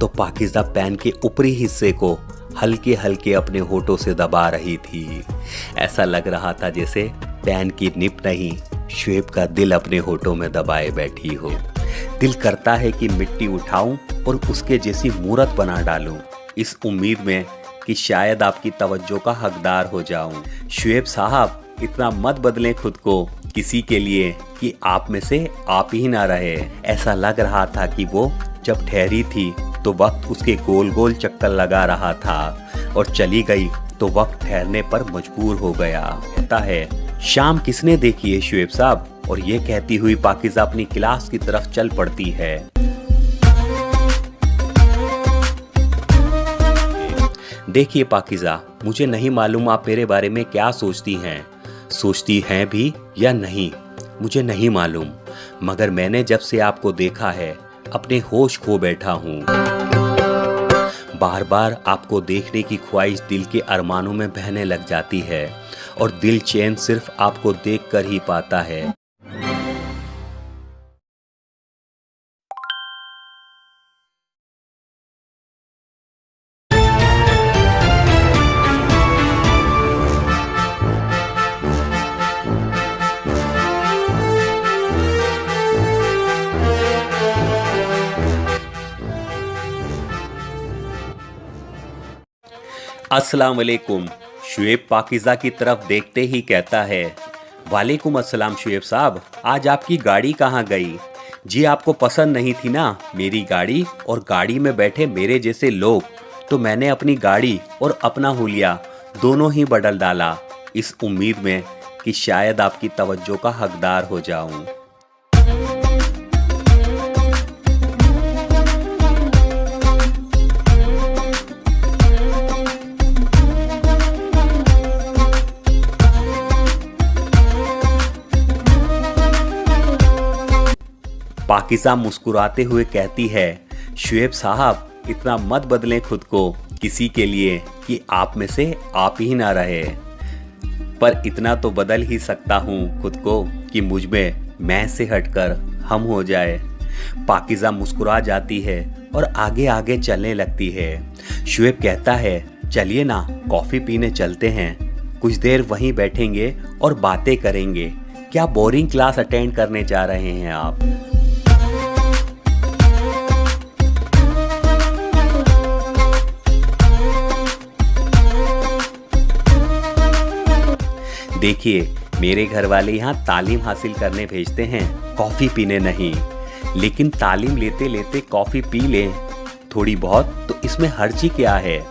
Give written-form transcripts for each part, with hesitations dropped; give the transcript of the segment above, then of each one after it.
तो पाकिज़ा पैन के ऊपरी हिस्से को हल्के हल्के अपने होठों से दबा रही थी। ऐसा लग रहा था जैसे पैन की निप नहीं, शुएब का दिल अपने होठों में दबाए बैठी हो। दिल करता है कि मिट्टी उठाऊं और उसके जैसी मूरत बना डालूं, इस उम्मीद में कि शायद आपकी तवज्जो का हकदार हो जाऊं। शुएब साहब, इतना मत बदलें खुद को किसी के लिए कि आप में से आप ही ना रहे। ऐसा लग रहा था कि वो जब ठहरी थी तो वक्त उसके गोल गोल चक्कर लगा रहा था और चली गई तो वक्त ठहरने पर मजबूर हो गया। कहता है, शाम किसने देखी है शुएब साहब? और ये कहती हुई पाकिज़ा अपनी क्लास की तरफ चल पड़ती है। देखिए पाकिज़ा, मुझे नहीं मालूम आप मेरे बारे में क्या सोचती हैं भी या नहीं, मुझे नहीं मालूम, मगर मैंने जब से आपको देखा है अपने होश खो बैठा हूँ। बार बार आपको देखने की ख्वाहिश दिल के अरमानों में बहने लग जाती है और दिल चैन सिर्फ आपको देखकर ही पाता है। अस्सलाम वालेकुम। शुएब पाकिज़ा की तरफ देखते ही कहता है, वालेकुम अस्सलाम शुएब साहब, आज आपकी गाड़ी कहाँ गई? जी आपको पसंद नहीं थी ना मेरी गाड़ी और गाड़ी में बैठे मेरे जैसे लोग, तो मैंने अपनी गाड़ी और अपना हुलिया दोनों ही बदल डाला, इस उम्मीद में कि शायद आपकी तवज्जो का हकदार हो जाऊं। पाकिज़ा मुस्कुराते हुए कहती है, शुएब साहब, इतना मत बदलें खुद को किसी के लिए कि आप में से आप ही ना रहे। पर इतना तो बदल ही सकता हूँ खुद को कि मुझ में मैं से हटकर हम हो जाए। पाकिज़ा मुस्कुरा जाती है और आगे आगे चलने लगती है। शुएब कहता है, चलिए ना कॉफ़ी पीने चलते हैं, कुछ देर वहीं बैठेंगे और बातें करेंगे। क्या बोरिंग क्लास अटेंड करने जा रहे हैं आप? देखिए, मेरे घर वाले यहाँ तालीम हासिल करने भेजते हैं, कॉफ़ी पीने नहीं। लेकिन तालीम लेते लेते कॉफ़ी पी लें थोड़ी बहुत तो इसमें हर्ज ही क्या है?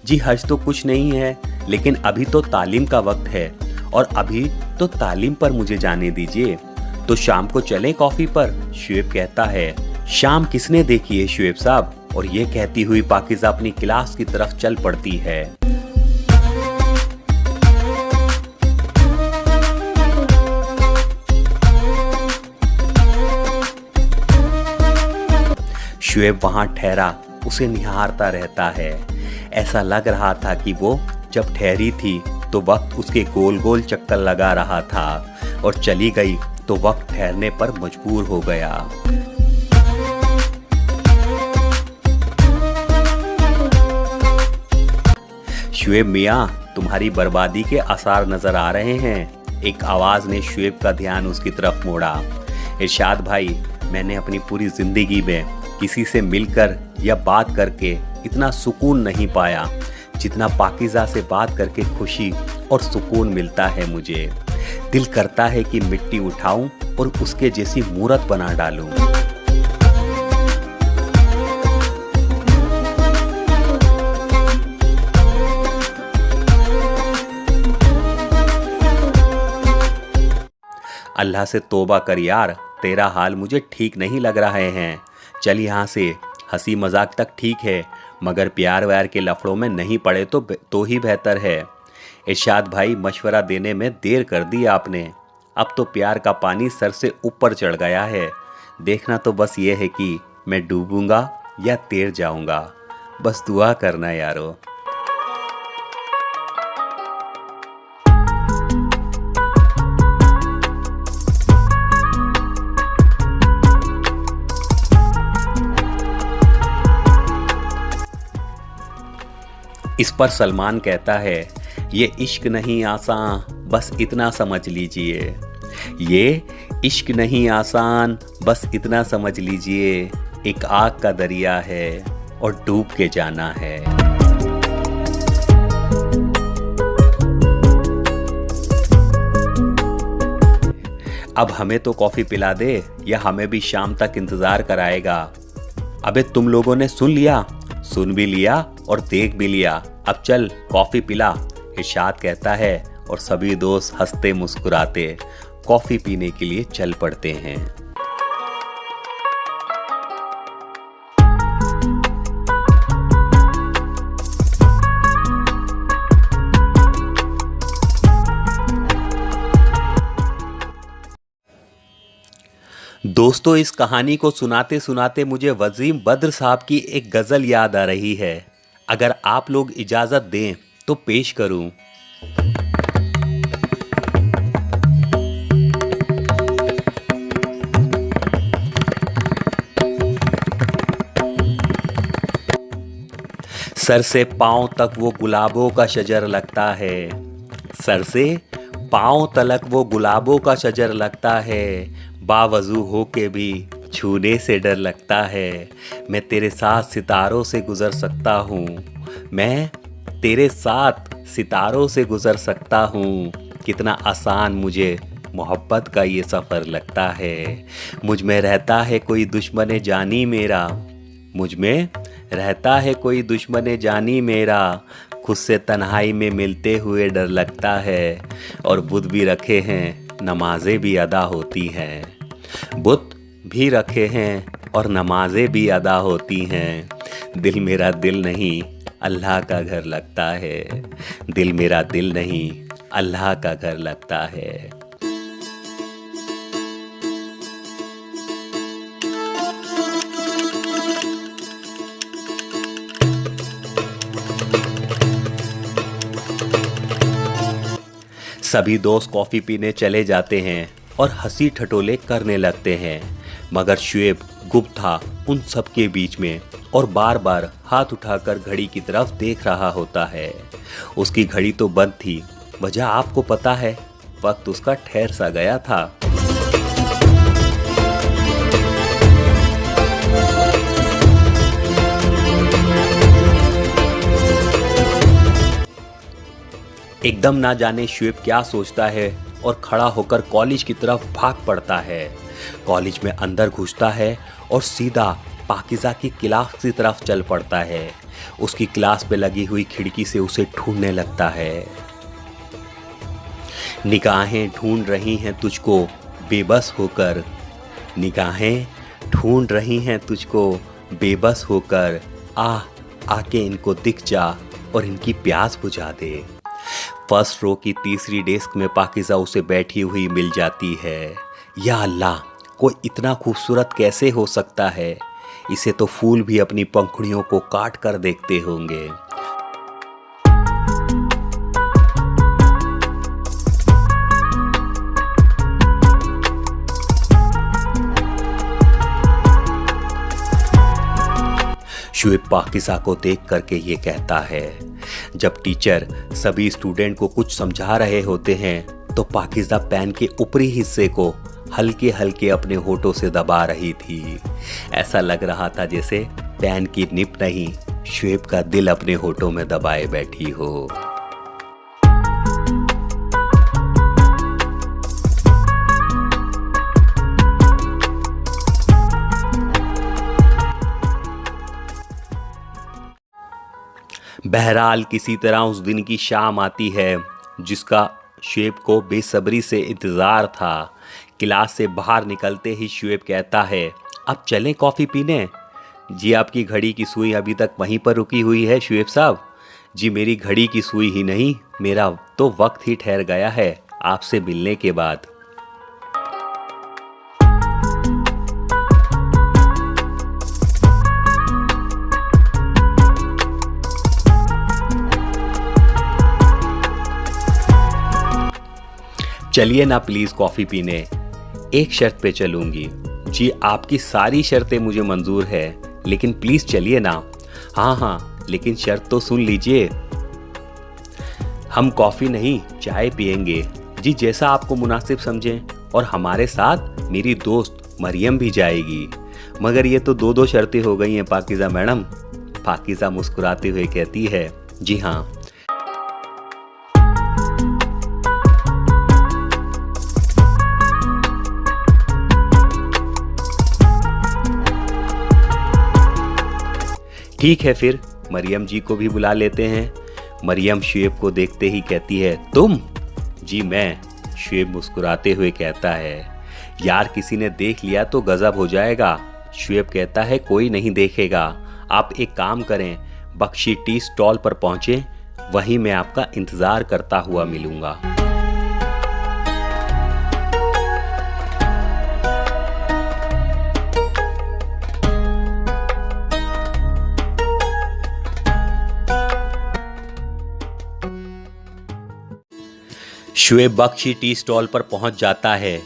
जी हर्ज तो कुछ नहीं है, लेकिन अभी तो तालीम का वक्त है और अभी तो तालीम पर मुझे जाने दीजिए। तो शाम को चलें कॉफ़ी पर? शुएब कहता है, शाम किसने देखी है शुएब साहब? और ये कहती हुई पाकिज़ा अपनी क्लास की तरफ चल पड़ती है। शुएब वहां ठहरा उसे निहारता रहता है। ऐसा लग रहा था कि वो जब ठहरी थी तो वक्त उसके गोल गोल चक्कर लगा रहा था और चली गई तो वक्त ठहरने पर मजबूर हो गया। शुएब मियाँ, तुम्हारी बर्बादी के आसार नजर आ रहे हैं। एक आवाज ने शुएब का ध्यान उसकी तरफ मोड़ा। इरशाद भाई, मैंने अपनी पूरी जिंदगी में किसी से मिलकर या बात करके इतना सुकून नहीं पाया जितना पाकिज़ा से बात करके खुशी और सुकून मिलता है मुझे। दिल करता है कि मिट्टी उठाऊं और उसके जैसी मूरत बना डालूं। अल्लाह से तौबा कर यार, तेरा हाल मुझे ठीक नहीं लग रहा है। चल यहाँ से, हंसी मजाक तक ठीक है, मगर प्यार व्यार के लफड़ों में नहीं पड़े तो ही बेहतर है। इरशाद भाई, मशवरा देने में देर कर दी आपने। अब तो प्यार का पानी सर से ऊपर चढ़ गया है। देखना तो बस ये है कि मैं डूबूंगा या तैर जाऊंगा। बस दुआ करना यारो। इस पर सलमान कहता है, ये इश्क नहीं आसान, बस इतना समझ लीजिए। ये इश्क नहीं आसान, बस इतना समझ लीजिए। एक आग का दरिया है और डूब के जाना है। अब हमें तो कॉफी पिला दे या हमें भी शाम तक इंतजार कराएगा। अबे तुम लोगों ने सुन लिया, सुन भी लिया और देख भी लिया, अब चल कॉफी पिला, इरशाद कहता है और सभी दोस्त हंसते मुस्कुराते कॉफी पीने के लिए चल पड़ते हैं। दोस्तों, इस कहानी को सुनाते सुनाते मुझे वसीम बद्र साहब की एक गज़ल याद आ रही है। अगर आप लोग इजाज़त दें तो पेश करूं। सर से पांव तक वो गुलाबों का शजर लगता है। सर से पांव तलक वो गुलाबों का शजर लगता है। बावजू हो के भी छूने से डर लगता है। मैं तेरे साथ सितारों से गुजर सकता हूँ। मैं तेरे साथ सितारों से गुजर सकता हूँ। कितना आसान मुझे मोहब्बत का ये सफ़र लगता है। मुझ में रहता है कोई दुश्मन जानी मेरा। मुझ में रहता है कोई दुश्मन जानी मेरा। खुद से तन्हाई में मिलते हुए डर लगता है। और बुत भी रखे हैं, नमाजें भी अदा होती हैं। बुत भी रखे हैं और नमाजें भी अदा होती हैं। दिल मेरा दिल नहीं, अल्लाह का घर लगता है। दिल मेरा दिल नहीं, अल्लाह का घर लगता है। सभी दोस्त कॉफ़ी पीने चले जाते हैं और हंसी ठटोले करने लगते हैं, मगर शुएब गुप्त था उन सब के बीच में और बार बार हाथ उठाकर घड़ी की तरफ देख रहा होता है। उसकी घड़ी तो बंद थी, वजह आपको पता है, वक्त उसका ठहर सा गया था। एकदम ना जाने शुएब क्या सोचता है और खड़ा होकर कॉलेज की तरफ भाग पड़ता है। कॉलेज में अंदर घुसता है और सीधा पाकिज़ा की क्लास की तरफ चल पड़ता है। उसकी क्लास पे लगी हुई खिड़की से उसे ढूंढने लगता है। निगाहें ढूंढ रही हैं तुझको बेबस होकर। निगाहें ढूंढ रही हैं तुझको बेबस होकर। आके इनको दिख जा और इनकी प्यास बुझा दे। फर्स्ट रो की तीसरी डेस्क में पाकिज़ा उसे बैठी हुई मिल जाती है। या अल्लाह, कोई इतना खूबसूरत कैसे हो सकता है? इसे तो फूल भी अपनी पंखुड़ियों को काट कर देखते होंगे। शुएब पाकिज़ा को देख करके ये कहता है। जब टीचर सभी स्टूडेंट को कुछ समझा रहे होते हैं तो पाकिज़ा पेन के ऊपरी हिस्से को हल्के हल्के अपने होठों से दबा रही थी। ऐसा लग रहा था जैसे पेन की निप नहीं, शुएब का दिल अपने होठों में दबाए बैठी हो। बहरहाल किसी तरह उस दिन की शाम आती है जिसका शुएब को बेसब्री से इंतज़ार था। क्लास से बाहर निकलते ही शुएब कहता है, अब चलें कॉफ़ी पीने? जी आपकी घड़ी की सुई अभी तक वहीं पर रुकी हुई है शुएब साहब। जी मेरी घड़ी की सुई ही नहीं, मेरा तो वक्त ही ठहर गया है आपसे मिलने के बाद। चलिए ना प्लीज़ कॉफ़ी पीने। एक शर्त पे चलूँगी। जी आपकी सारी शर्तें मुझे मंजूर है, लेकिन प्लीज़ चलिए ना। हाँ हाँ, लेकिन शर्त तो सुन लीजिए, हम कॉफ़ी नहीं चाय पियेंगे। जी जैसा आपको मुनासिब समझें। और हमारे साथ मेरी दोस्त मरियम भी जाएगी। मगर ये तो दो दो शर्तें हो गई हैं पाकिज़ा मैडम। पाकिज़ा मुस्कुराते हुए कहती है, जी हाँ। ठीक है फिर मरियम जी को भी बुला लेते हैं। मरियम शुएब को देखते ही कहती है, तुम? जी मैं। शुएब मुस्कुराते हुए कहता है, यार किसी ने देख लिया तो गजब हो जाएगा। शुएब कहता है, कोई नहीं देखेगा। आप एक काम करें, बख्शी टी स्टॉल पर पहुंचे, वहीं मैं आपका इंतजार करता हुआ मिलूंगा। शुएब बख्शी टी स्टॉल पर पहुंच जाता है।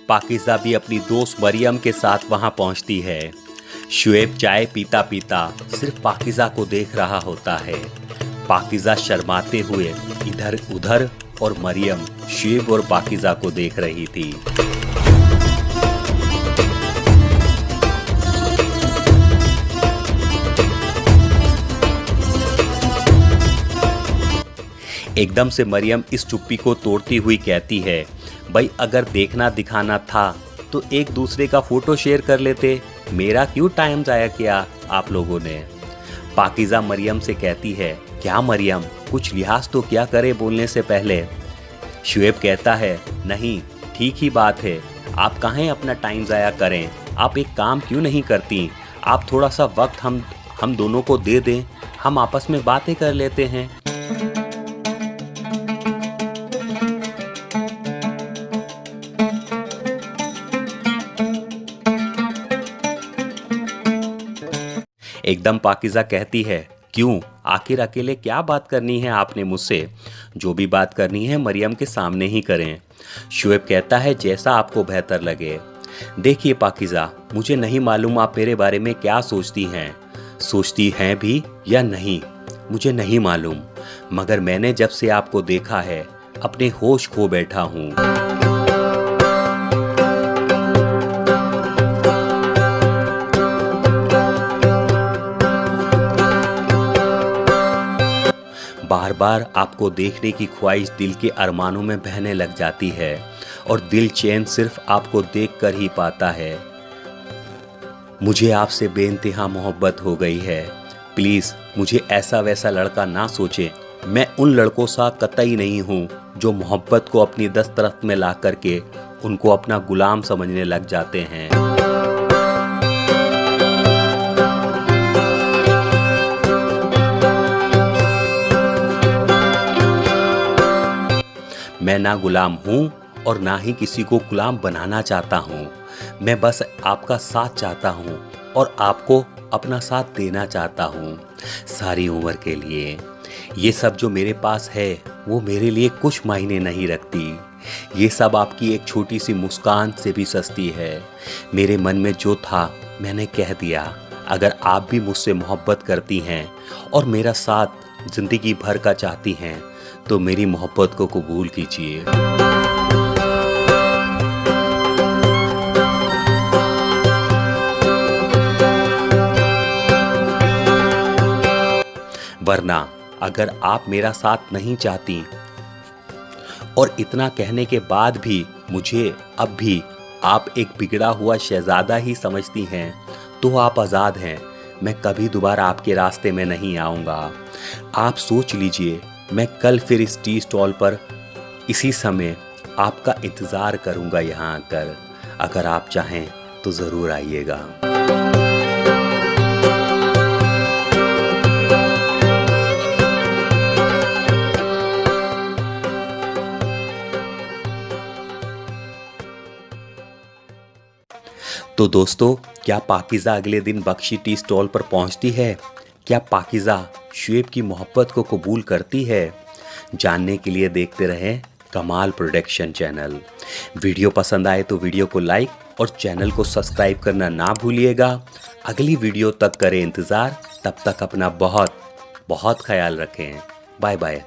पाकिज़ा भी अपनी दोस्त मरियम के साथ वहां पहुंचती है। शुएब चाय पीता पीता सिर्फ पाकिज़ा को देख रहा होता है। पाकिज़ा शर्माते हुए इधर उधर और मरियम शुएब और पाकिज़ा को देख रही थी। एकदम से मरियम इस चुप्पी को तोड़ती हुई कहती है, भाई अगर देखना दिखाना था तो एक दूसरे का फोटो शेयर कर लेते, मेरा क्यों टाइम जाया किया आप लोगों ने। पाकिज़ा मरियम से कहती है, क्या मरियम कुछ लिहाज तो क्या करे बोलने से पहले। शुएब कहता है, नहीं ठीक ही बात है, आप कहाँ अपना टाइम ज़ाया करें। आप एक काम क्यों नहीं करती, आप थोड़ा सा वक्त हम दोनों को दे दें, हम आपस में बातें कर लेते हैं। एकदम पाकिज़ा कहती है, क्यों आखिर अकेले क्या बात करनी है आपने मुझसे। जो भी बात करनी है मरियम के सामने ही करें। शुएब कहता है, जैसा आपको बेहतर लगे। देखिए पाकिज़ा, मुझे नहीं मालूम आप मेरे बारे में क्या सोचती हैं भी या नहीं, मुझे नहीं मालूम। मगर मैंने जब से आपको देखा है अपने होश खो बैठा हूँ। बार बार आपको देखने की ख्वाहिश दिल के अरमानों में बहने लग जाती है और दिल चैन सिर्फ आपको देखकर ही पाता है। मुझे आपसे बेइंतहा मोहब्बत हो गई है। प्लीज़ मुझे ऐसा वैसा लड़का ना सोचें। मैं उन लड़कों सा कतई नहीं हूँ जो मोहब्बत को अपनी दस्तरख्त में ला करके उनको अपना गुलाम समझने लग जाते हैं। मैं ना गुलाम हूँ और ना ही किसी को गुलाम बनाना चाहता हूँ। मैं बस आपका साथ चाहता हूँ और आपको अपना साथ देना चाहता हूँ सारी उम्र के लिए। ये सब जो मेरे पास है वो मेरे लिए कुछ मायने नहीं रखती। ये सब आपकी एक छोटी सी मुस्कान से भी सस्ती है। मेरे मन में जो था मैंने कह दिया। अगर आप भी मुझसे मोहब्बत करती हैं और मेरा साथ ज़िंदगी भर का चाहती हैं तो मेरी मोहब्बत को कबूल कीजिए। वरना अगर आप मेरा साथ नहीं चाहती और इतना कहने के बाद भी मुझे अब भी आप एक बिगड़ा हुआ शहजादा ही समझती हैं तो आप आज़ाद हैं। मैं कभी दोबारा आपके रास्ते में नहीं आऊँगा। आप सोच लीजिए, मैं कल फिर इस टी स्टॉल पर इसी समय आपका इंतज़ार करूँगा यहाँ आकर। अगर आप चाहें तो ज़रूर आइएगा। तो दोस्तों, क्या पाकिज़ा अगले दिन बख्शी टी स्टॉल पर पहुंचती है? क्या पाकिज़ा शुएब की मोहब्बत को कबूल करती है? जानने के लिए देखते रहें कमाल प्रोडक्शन चैनल। वीडियो पसंद आए तो वीडियो को लाइक और चैनल को सब्सक्राइब करना ना भूलिएगा। अगली वीडियो तक करें इंतज़ार। तब तक अपना बहुत बहुत ख्याल रखें। Bye bye.